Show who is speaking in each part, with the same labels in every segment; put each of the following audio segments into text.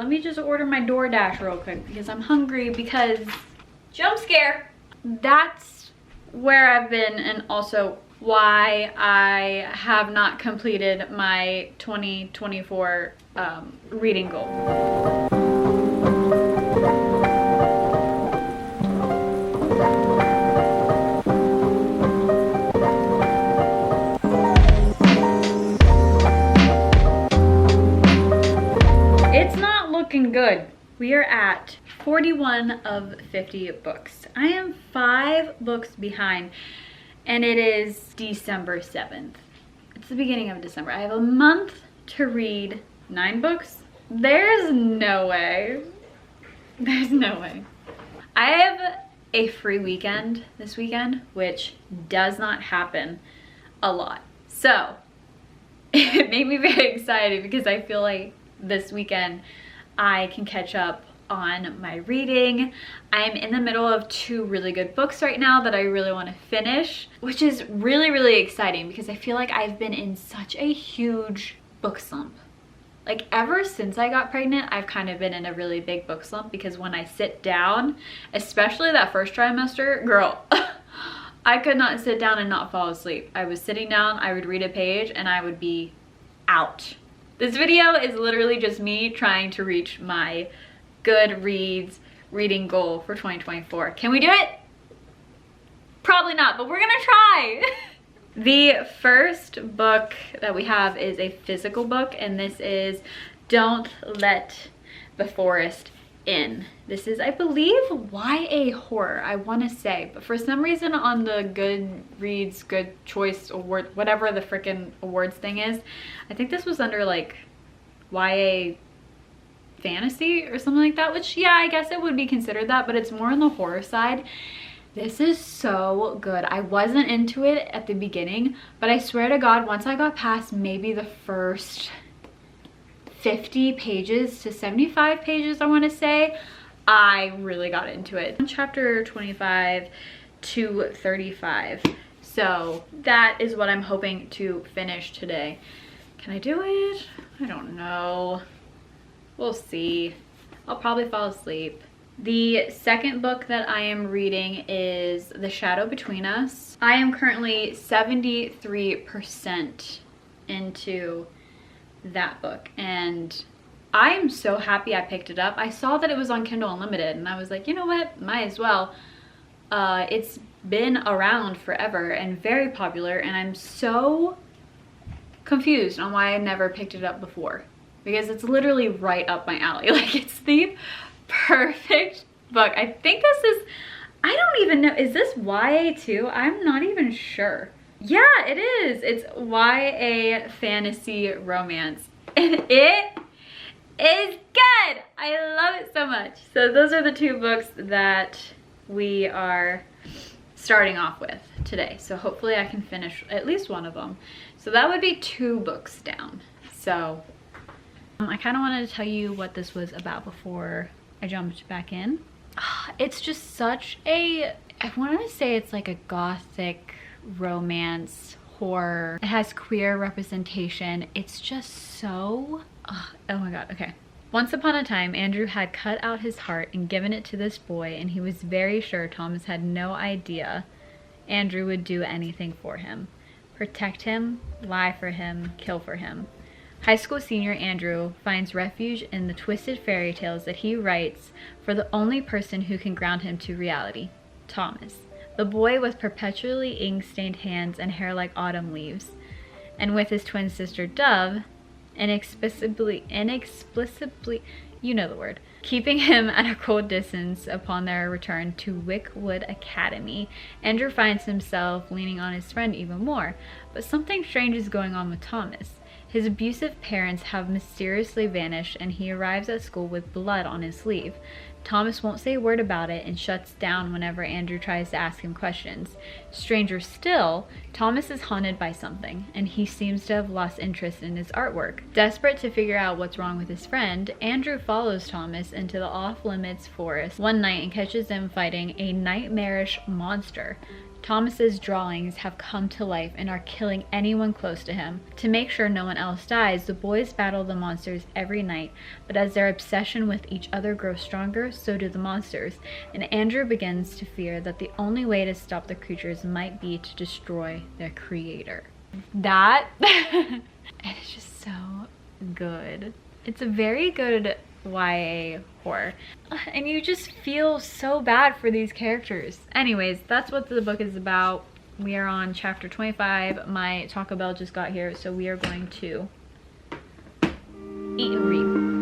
Speaker 1: let me just order my DoorDash real quick because I'm hungry because jump scare. That's where I've been, and also why I have not completed my 2024 reading goal. It's not looking good. We are at 41 of 50 books. I am 5 books behind, and it is December 7th. It's the beginning of December. I have a month to read 9 books. There's no way. There's no way. I have a free weekend this weekend, which does not happen a lot. So it made me very excited because I feel like this weekend I can catch up on my reading. I'm in the middle of 2 really good books right now that I really want to finish, which is really, really exciting because I feel like I've been in such a huge book slump. Like ever since I got pregnant, I've kind of been in a really big book slump because when I sit down, especially that first trimester, girl, I could not sit down and not fall asleep. I was sitting down, I would read a page and I would be out. This video is literally just me trying to reach my Goodreads reading goal for 2024. Can we do it? Probably not, but we're gonna try. The first book that we have is a physical book, and this is Don't Let the Forest In. This is, I believe, YA horror, I want to say, but for some reason on the Goodreads Good Choice Award, whatever the freaking awards thing is, I think this was under like YA fantasy or something like that, which yeah, I guess it would be considered that, but it's more on the horror side. This is so good. I wasn't into it at the beginning, but I swear to God, once I got past maybe the first 50 pages to 75 pages, I want to say, I really got into it. Chapter 25 to 35. So that is what I'm hoping to finish today. Can I do it? I don't know. We'll see. I'll probably fall asleep. The second book that I am reading is The Shadow Between Us. I am currently 73% into that book, and I am so happy I picked it up. I saw that it was on Kindle Unlimited, and I was like, you know what? Might as well. It's been around forever and very popular, and I'm so confused on why I never picked it up before, because it's literally right up my alley. Like, it's the perfect book. I think this is, I don't even know, is this YA too? I'm not even sure. Yeah, it is. It's YA fantasy romance, and it is good. I love it so much. So those are the 2 books that we are starting off with today. So hopefully I can finish at least one of them. So that would be 2 books down. So I kind of wanted to tell you what this was about before I jumped back in. It's just such a, I want to say it's like a gothic romance horror. It has queer representation. It's just so, oh my God, okay. Once upon a time, Andrew had cut out his heart and given it to this boy, and he was very sure Thomas had no idea Andrew would do anything for him. Protect him, lie for him, kill for him. High school senior Andrew finds refuge in the twisted fairy tales that he writes for the only person who can ground him to reality, Thomas, the boy with perpetually ink-stained hands and hair like autumn leaves, and with his twin sister Dove, inexplicably, you know the word, keeping him at a cold distance upon their return to Wickwood Academy. Andrew finds himself leaning on his friend even more, but something strange is going on with Thomas. His abusive parents have mysteriously vanished, and he arrives at school with blood on his sleeve. Thomas won't say a word about it and shuts down whenever Andrew tries to ask him questions. Stranger still, Thomas is haunted by something, and he seems to have lost interest in his artwork. Desperate to figure out what's wrong with his friend, Andrew follows Thomas into the off-limits forest one night and catches them fighting a nightmarish monster. Thomas's drawings have come to life and are killing anyone close to him. To make sure no one else dies, the boys battle the monsters every night, but as their obsession with each other grows stronger, so do the monsters, and Andrew begins to fear that the only way to stop the creatures might be to destroy their creator. That is just so good. It's a very good YA horror, and you just feel so bad for these characters. Anyways, that's what the book is about. We are on chapter 25. My Taco Bell just got here, so we are going to eat and read.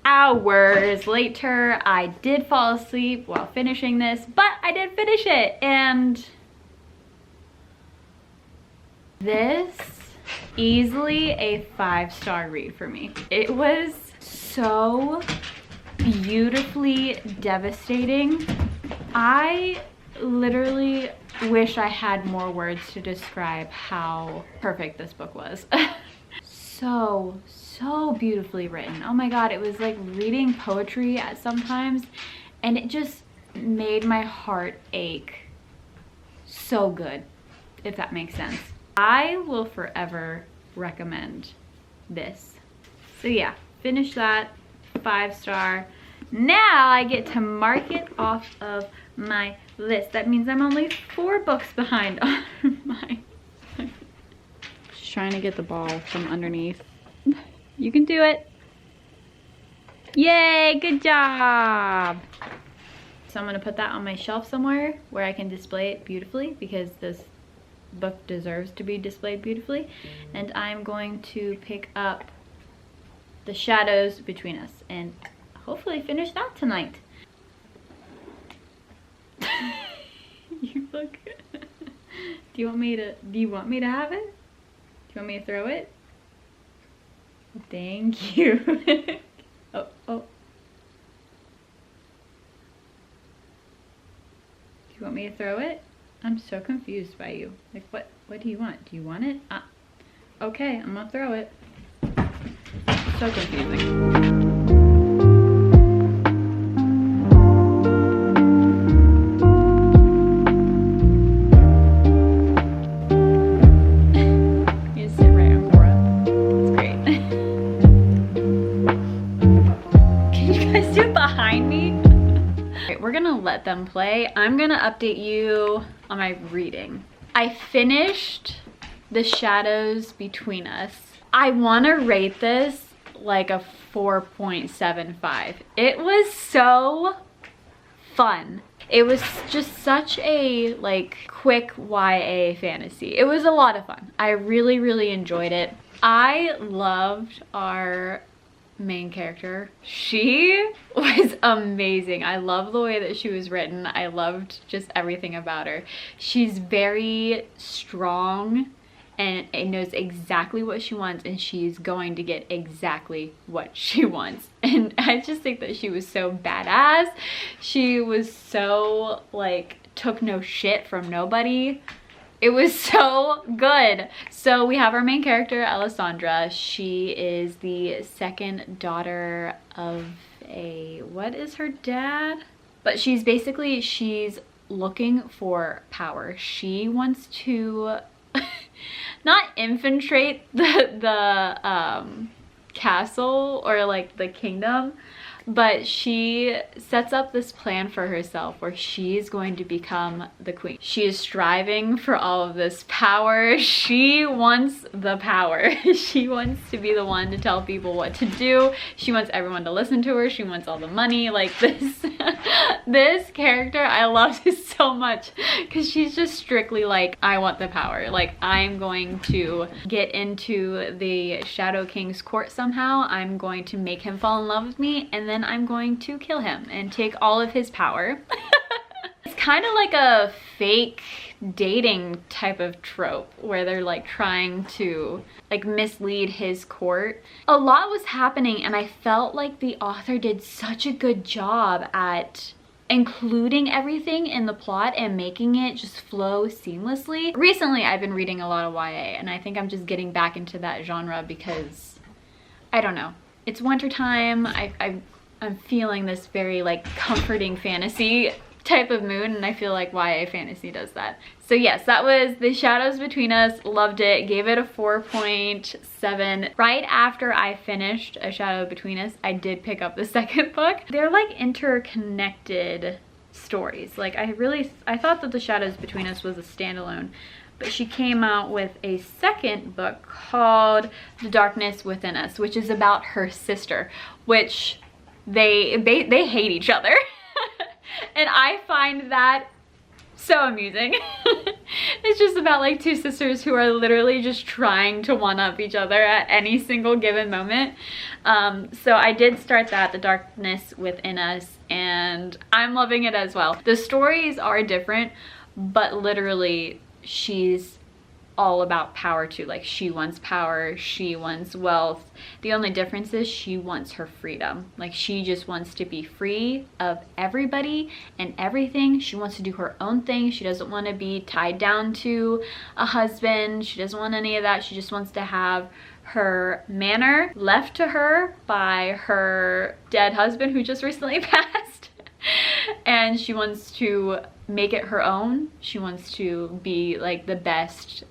Speaker 1: Hours later, I did fall asleep while finishing this, but I did finish it, and this easily a 5-star read for me. It was so beautifully devastating. I literally wish I had more words to describe how perfect this book was. So beautifully written. Oh my god, it was like reading poetry at sometimes, and it just made my heart ache. So good, if that makes sense. I will forever recommend this. So yeah, finish that, 5-star. Now I get to mark it off of my list. That means I'm only 4 books behind on my Just trying to get the ball from underneath. You can do it. Yay, good job. So I'm gonna put that on my shelf somewhere where I can display it beautifully, because this book deserves to be displayed beautifully. And I'm going to pick up The Shadows Between Us and hopefully finish that tonight. You look do you want me to have it? Do you want me to throw it? Thank you. Oh. Do you want me to throw it? I'm so confused by you. Like, what do you want? Do you want it? Okay, I'm gonna throw it. So confusing. We're gonna let them play. I'm gonna update you on my reading. I finished The Shadows Between Us. I wanna rate this like a 4.75. It was so fun. It was just such a like quick YA fantasy. It was a lot of fun. I really enjoyed it. I loved our main character. She was amazing. I love the way that she was written. I loved just everything about her. She's very strong and knows exactly what she wants, and she's going to get exactly what she wants. And I just think that she was so badass. She was so like took no shit from nobody. It was so good. So we have our main character, Alessandra. She is the second daughter of what is her dad? But she's looking for power. She wants to not infiltrate the castle or like the kingdom, but she sets up this plan for herself where she's going to become the queen. She is striving for all of this power. She wants the power. She wants to be the one to tell people what to do. She wants everyone to listen to her. She wants all the money. Like this, this character, I love this so much because she's just strictly like, I want the power. Like, I'm going to get into the Shadow King's court somehow. I'm going to make him fall in love with me, and then I'm going to kill him and take all of his power. It's kind of like a fake dating type of trope where they're like trying to like mislead his court. A lot was happening and I felt like the author did such a good job at including everything in the plot and making it just flow seamlessly. Recently I've been reading a lot of YA and I think I'm just getting back into that genre because I don't know, it's wintertime. I'm feeling this very like comforting fantasy type of mood, and I feel like YA fantasy does that. So yes, that was The Shadows Between Us. Loved it. Gave it a 4.7. Right after I finished A Shadow Between Us, I did pick up the second book. They're like interconnected stories. Like I thought that The Shadows Between Us was a standalone, but she came out with a second book called The Darkness Within Us, which is about her sister, which they hate each other. And I find that so amusing. It's just about like two sisters who are literally just trying to one-up each other at any single given moment. So I did start that, The Darkness Within Us, and I'm loving it as well. The stories are different, but literally she's all about power too. Like she wants power, she wants wealth. The only difference is she wants her freedom. Like she just wants to be free of everybody and everything. She wants to do her own thing. She doesn't want to be tied down to a husband. She doesn't want any of that. She just wants to have her manor left to her by her dead husband who just recently passed. And she wants to make it her own. She wants to be like the best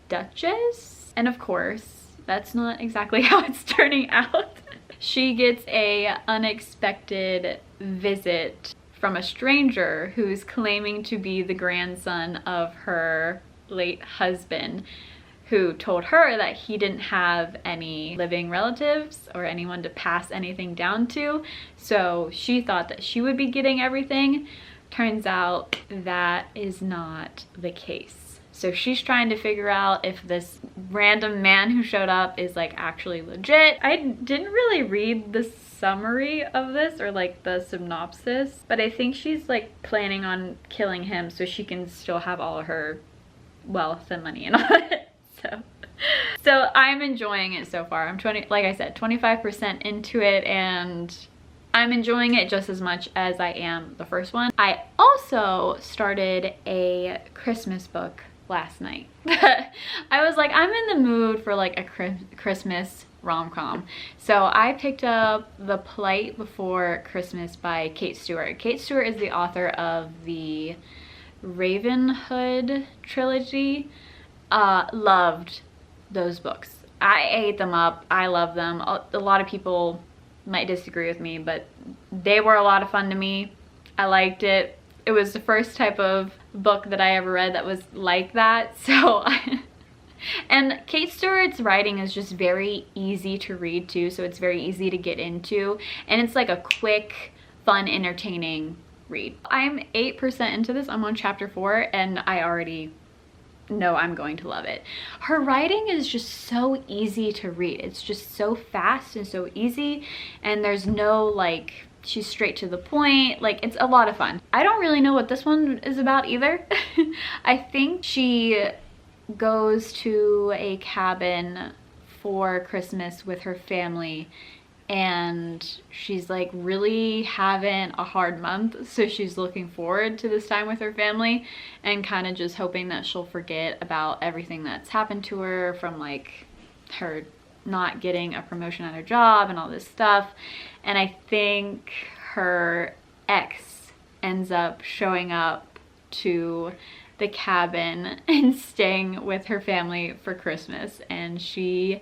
Speaker 1: duchess. And of course, that's not exactly how it's turning out. She gets a unexpected visit from a stranger who's claiming to be the grandson of her late husband, who told her that he didn't have any living relatives or anyone to pass anything down to. So she thought that she would be getting everything. Turns out that is not the case. So she's trying to figure out if this random man who showed up is like actually legit. I didn't really read the summary of this or like the synopsis, but I think she's like planning on killing him so she can still have all of her wealth and money and all that. So I'm enjoying it so far. I'm like I said, 25% into it, and I'm enjoying it just as much as I am the first one. I also started a Christmas book last night. I was like, I'm in the mood for like a Christmas rom-com. So I picked up The Plight Before Christmas by Kate Stewart. Kate Stewart is the author of the Ravenhood trilogy. Loved those books. I ate them up. I love them. A lot of people might disagree with me, but they were a lot of fun to me. I liked it. It was the first type of book that I ever read that was like that. So and Kate Stewart's writing is just very easy to read too, so it's very easy to get into, and it's like a quick, fun, entertaining read. I'm 8% into this. I'm on chapter 4 and I already know I'm going to love it. Her writing is just so easy to read. It's just so fast and so easy, and there's no like, she's straight to the point. Like, it's a lot of fun. I don't really know what this one is about either. I think she goes to a cabin for Christmas with her family, and she's like really having a hard month, so she's looking forward to this time with her family and kind of just hoping that she'll forget about everything that's happened to her, from like her not getting a promotion at her job and all this stuff. And I think her ex ends up showing up to the cabin and staying with her family for Christmas, and she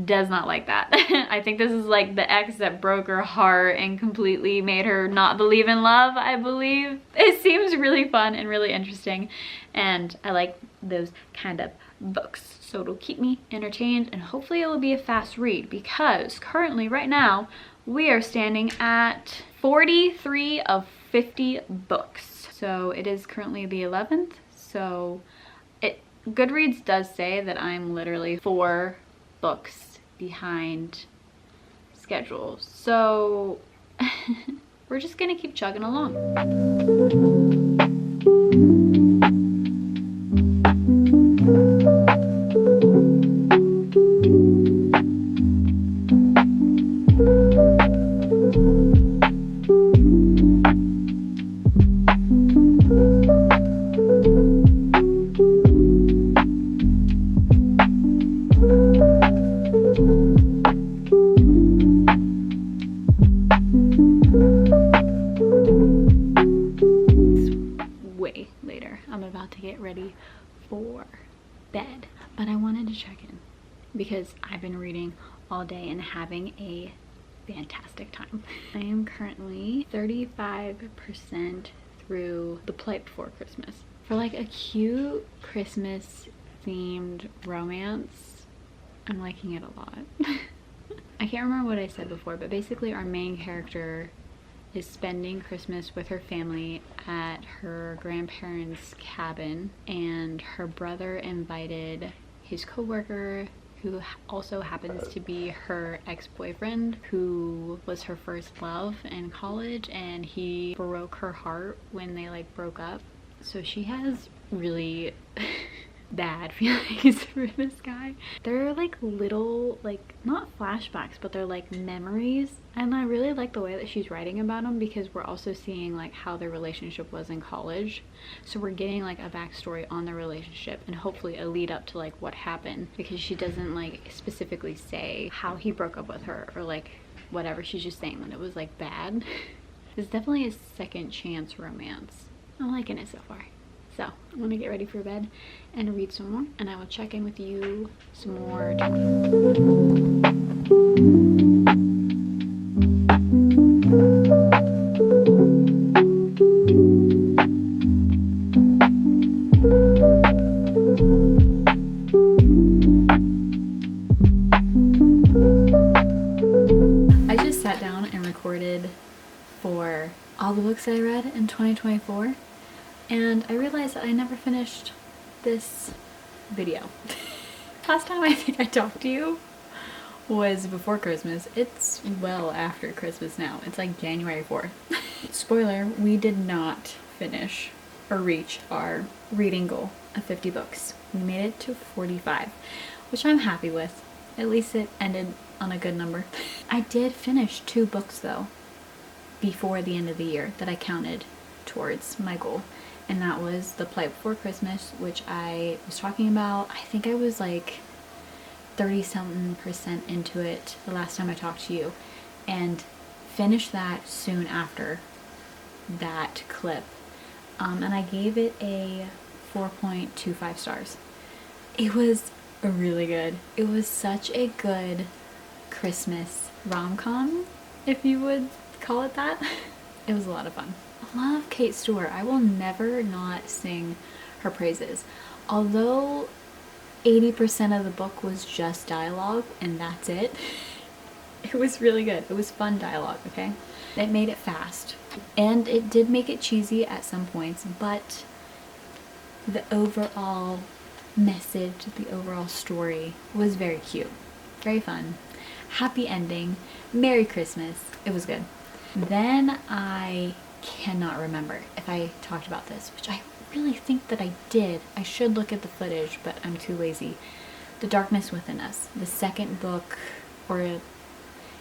Speaker 1: does not like that. I think this is like the ex that broke her heart and completely made her not believe in love, I believe. It seems really fun and really interesting, and I like those kind of books. So it'll keep me entertained, and hopefully it will be a fast read, because currently right now we are standing at 43 of 50 books. So it is currently the 11th. So Goodreads does say that I'm literally 4 books behind schedule. So we're just gonna keep chugging along. But I wanted to check in because I've been reading all day and having a fantastic time. I am currently 35% through The Plight Before Christmas. For like a cute Christmas themed romance, I'm liking it a lot. I can't remember what I said before, but basically our main character is spending Christmas with her family at her grandparents' cabin, and her brother invited his coworker, who also happens to be her ex-boyfriend, who was her first love in college, and he broke her heart when they like broke up. So she has really bad feelings for this guy. They're like little, like not flashbacks, but they're like memories, and I really like the way that she's writing about them because we're also seeing like how their relationship was in college. So we're getting like a backstory on their relationship and hopefully a lead up to like what happened, because she doesn't like specifically say how he broke up with her or like whatever. She's just saying that it was like bad. It's definitely a second chance romance. I'm liking it so far. So I'm gonna get ready for bed and read some more, and I will check in with you some more tomorrow. I just sat down and recorded for all the books that I read in 2024. And I realized that I never finished this video. Last time I think I talked to you was before Christmas. It's well after Christmas now. It's like January 4th. Spoiler, we did not finish or reach our reading goal of 50 books. We made it to 45, which I'm happy with. At least it ended on a good number. I did finish 2 books though before the end of the year that I counted towards my goal. And that was The Plight Before Christmas, which I was talking about. I think I was like 30-something% into it the last time I talked to you, and finished that soon after that clip. And I gave it a 4.25 stars. It was really good. It was such a good Christmas rom-com, if you would call it that. It was a lot of fun. I love Kate Stewart. I will never not sing her praises. Although 80% of the book was just dialogue and that's it, it was really good. It was fun dialogue, okay? It made it fast. And it did make it cheesy at some points, but the overall message, the overall story was very cute. Very fun. Happy ending. Merry Christmas. It was good. Then I cannot remember if I talked about this, which I really think that I did. I should look at the footage, but I'm too lazy. The Darkness Within Us, the second book, or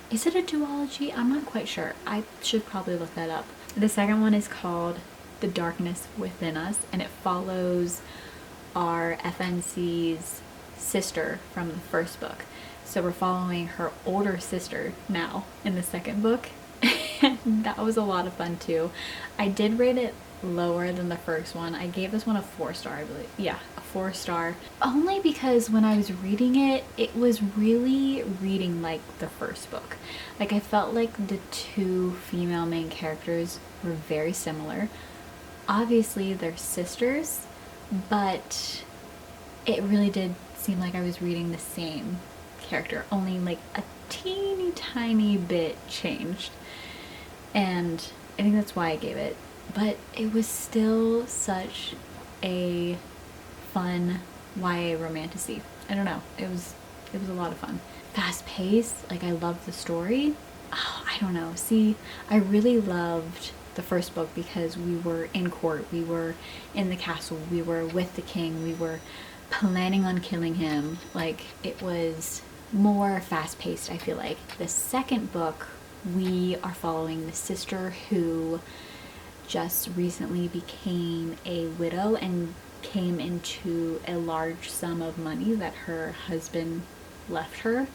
Speaker 1: is it a duology? I'm not quite sure. I should probably look that up. The second one is called The Darkness Within Us, and it follows our FNC's sister from the first book. So we're following her older sister now in the second book. That was a lot of fun too. I did rate it lower than the first one. I gave this one a 4-star, I believe. Yeah, a 4-star. Only because when I was reading it, it was really reading like the first book. Like I felt like the 2 female main characters were very similar. Obviously they're sisters, but it really did seem like I was reading the same character, only like a teeny tiny bit changed. And I think that's why I gave it. But it was still such a fun YA romantasy. I don't know. It was a lot of fun. Fast paced. Like I loved the story. Oh, I don't know. See, I really loved the first book because we were in court. We were in the castle. We were with the king. We were planning on killing him. Like it was more fast paced, I feel like. The second book, we are following the sister who just recently became a widow and came into a large sum of money that her husband left her,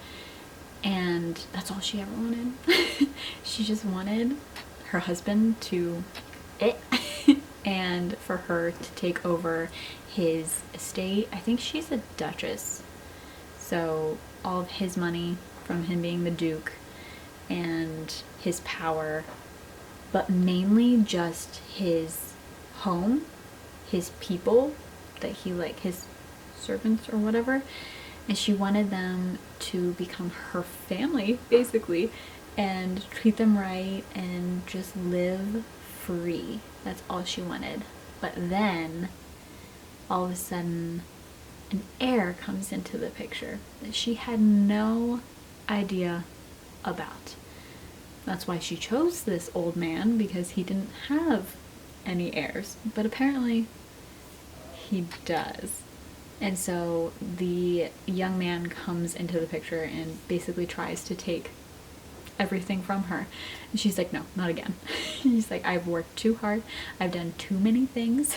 Speaker 1: and that's all she ever wanted. She just wanted her husband to and for her to take over his estate. I think she's a duchess. So all of his money from him being the duke and his power, but mainly just his home, his people that he like, his servants or whatever. And she wanted them to become her family, basically, and treat them right and just live free. That's all she wanted. But then, all of a sudden, an heir comes into the picture that she had no idea about. That's why she chose this old man, because he didn't have any heirs. But apparently, he does. And so the young man comes into the picture and basically tries to take everything from her. And she's like, no, not again. She's like, I've worked too hard. I've done too many things.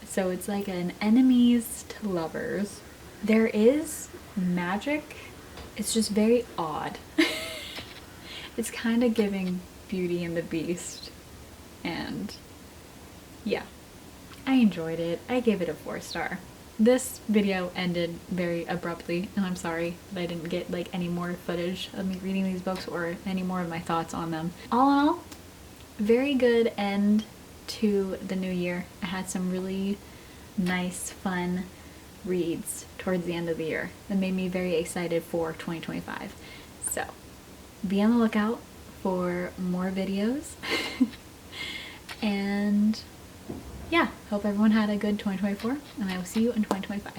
Speaker 1: So it's like an enemies to lovers. There is magic. It's just very odd. It's kind of giving Beauty and the Beast. And yeah, I enjoyed it. I gave it a 4-star. This video ended very abruptly, and I'm sorry that I didn't get like any more footage of me reading these books or any more of my thoughts on them. All in all, very good end to the new year. I had some really nice, fun reads towards the end of the year that made me very excited for 2025. So be on the lookout for more videos. And yeah, hope everyone had a good 2024, and I will see you in 2025.